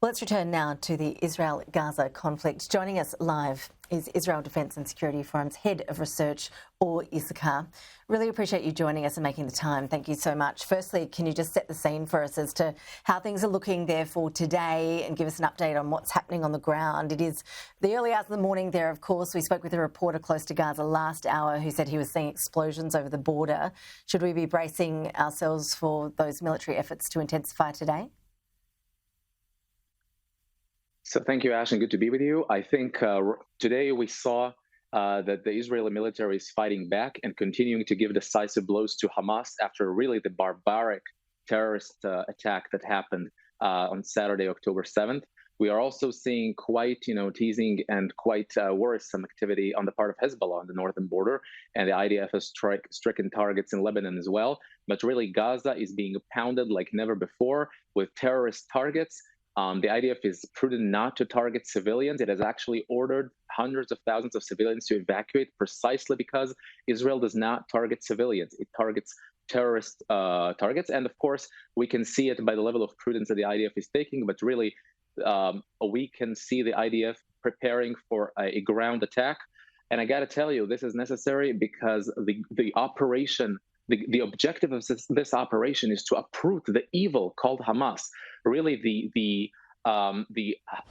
Let's return now to the Israel-Gaza conflict. Joining us live is Israel Defence and Security Forum's Head of Research, Yissachar. Really appreciate you joining us and making the time. Thank you so much. Firstly, can you just set the scene for us as to how things are looking there for today and give us an update on what's happening on the ground? It is the early hours of the morning there, of course. We spoke with a reporter close to Gaza last hour who said he was seeing explosions over the border. Should we be bracing ourselves for those military efforts to intensify today? So thank you, Ash, and good to be with you. I think today we saw that the Israeli military is fighting back and continuing to give decisive blows to Hamas after really the barbaric terrorist attack that happened on Saturday, October 7th. We are also seeing quite, teasing and quite worrisome activity on the part of Hezbollah on the northern border, and the IDF has stricken targets in Lebanon as well. But really, Gaza is being pounded like never before with terrorist targets. The IDF is prudent not to target civilians. It has actually ordered hundreds of thousands of civilians to evacuate precisely because Israel does not target civilians. It targets terrorist targets. And of course, we can see it by the level of prudence that the IDF is taking. But really, we can see the IDF preparing for a ground attack. And I got to tell you, this is necessary because the operation, the objective of this operation is to uproot the evil called Hamas, really the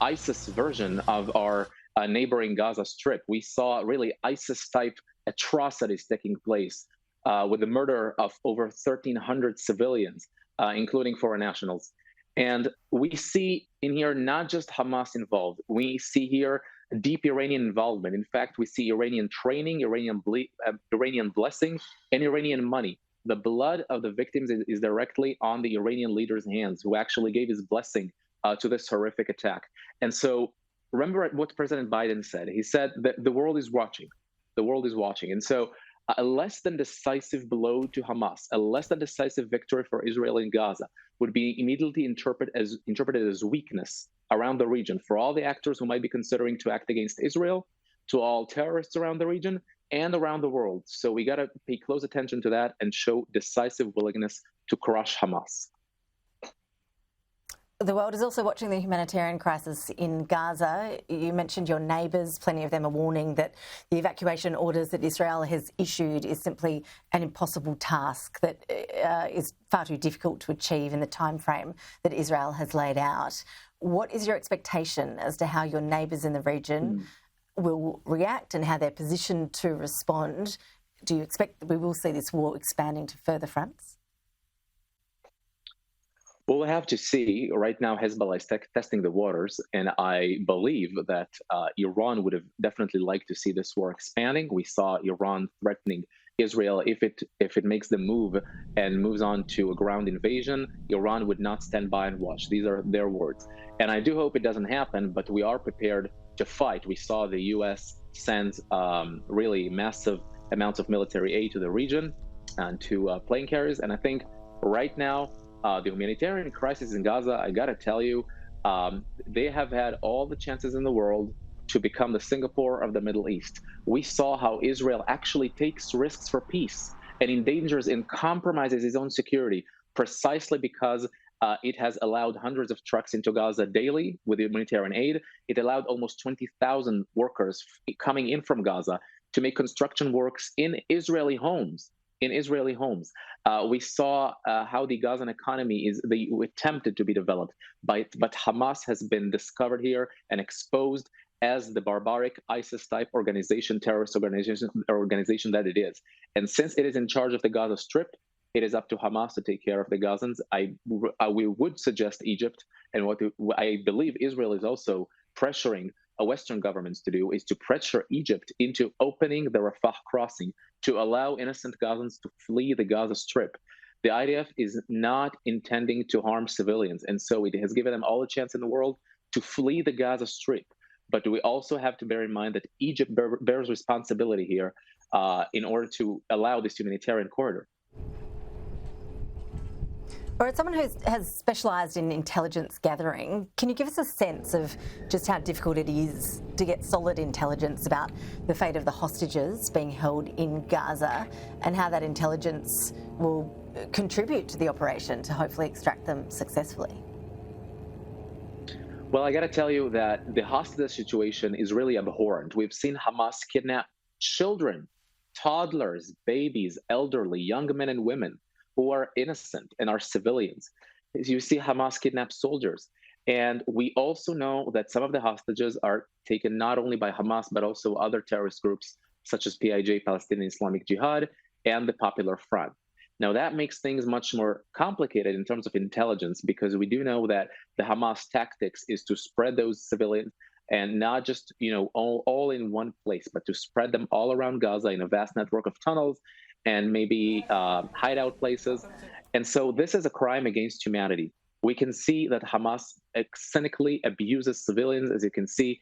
ISIS version of our neighboring Gaza Strip. We saw really ISIS-type atrocities taking place with the murder of over 1,300 civilians, including foreign nationals. And we see in here not just Hamas involved. We see here deep Iranian involvement. In fact, we see Iranian training, Iranian blessing, and Iranian money. The blood of the victims is directly on the Iranian leader's hands, who actually gave his blessing to this horrific attack. And so remember what President Biden said. He said that the world is watching. The world is watching. And so a less than decisive blow to Hamas, a less than decisive victory for Israel in Gaza would be immediately interpreted as weakness around the region for all the actors who might be considering to act against Israel, to all terrorists around the region and around the world. So we got to pay close attention to that and show decisive willingness to crush Hamas. The world is also watching the humanitarian crisis in Gaza. You mentioned your neighbours. Plenty of them are warning that the evacuation orders that Israel has issued is simply an impossible task that is far too difficult to achieve in the time frame that Israel has laid out. What is your expectation as to how your neighbours in the region will react and how they're positioned to respond? Do you expect that we will see this war expanding to further fronts? Well, we'll have to see. Right now, Hezbollah is testing the waters, and I believe that Iran would have definitely liked to see this war expanding. We saw Iran threatening Israel if it makes the move and moves on to a ground invasion. Iran would not stand by and watch. These are their words. And I do hope it doesn't happen, but we are prepared to fight. We saw the U.S. send really massive amounts of military aid to the region and to plane carriers. And I think right now, the humanitarian crisis in Gaza, I got to tell you, they have had all the chances in the world to become the Singapore of the Middle East. We saw how Israel actually takes risks for peace and endangers and compromises its own security precisely because it has allowed hundreds of trucks into Gaza daily with humanitarian aid. It allowed almost 20,000 workers coming in from Gaza to make construction works in Israeli homes. We saw how the Gazan economy attempted to be developed, but Hamas has been discovered here and exposed as the barbaric ISIS-type terrorist organization that it is. And since it is in charge of the Gaza Strip, it is up to Hamas to take care of the Gazans. We would suggest Egypt, and what I believe Israel is also pressuring Western governments to do is to pressure Egypt into opening the Rafah crossing to allow innocent Gazans to flee the Gaza Strip. The IDF is not intending to harm civilians, and so it has given them all the chance in the world to flee the Gaza Strip. But we also have to bear in mind that Egypt bears responsibility here in order to allow this humanitarian corridor. Or as someone who has specialised in intelligence gathering, can you give us a sense of just how difficult it is to get solid intelligence about the fate of the hostages being held in Gaza and how that intelligence will contribute to the operation to hopefully extract them successfully? Well, I got to tell you that the hostage situation is really abhorrent. We've seen Hamas kidnap children, toddlers, babies, elderly, young men and women who are innocent and are civilians. You see Hamas kidnap soldiers. And we also know that some of the hostages are taken not only by Hamas, but also other terrorist groups such as PIJ, Palestinian Islamic Jihad, and the Popular Front. Now, that makes things much more complicated in terms of intelligence because we do know that the Hamas tactics is to spread those civilians and not just all in one place, but to spread them all around Gaza in a vast network of tunnels and maybe hideout places. And so this is a crime against humanity. We can see that Hamas cynically abuses civilians, as you can see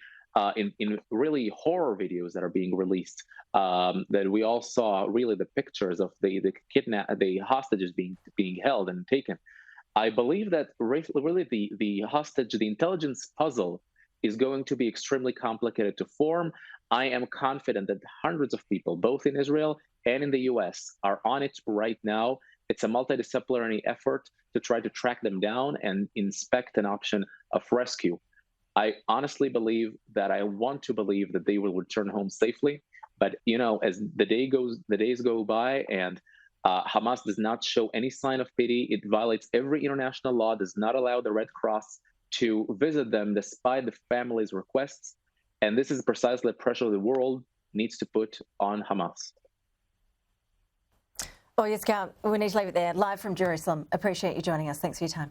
in really horror videos that are being released. That we all saw really the pictures of the hostages being held and taken. I believe that really the intelligence puzzle is going to be extremely complicated to form. I am confident that hundreds of people, both in Israel and in the US, are on it right now. It's a multidisciplinary effort to try to track them down and inspect an option of rescue. I honestly believe that I want to believe that they will return home safely. But as the days go by, and Hamas does not show any sign of pity. It violates every international law. Does not allow the Red Cross to visit them despite the family's requests. And this is precisely the pressure the world needs to put on Hamas. Oh, Yissachar, we need to leave it there. Live from Jerusalem. Appreciate you joining us. Thanks for your time.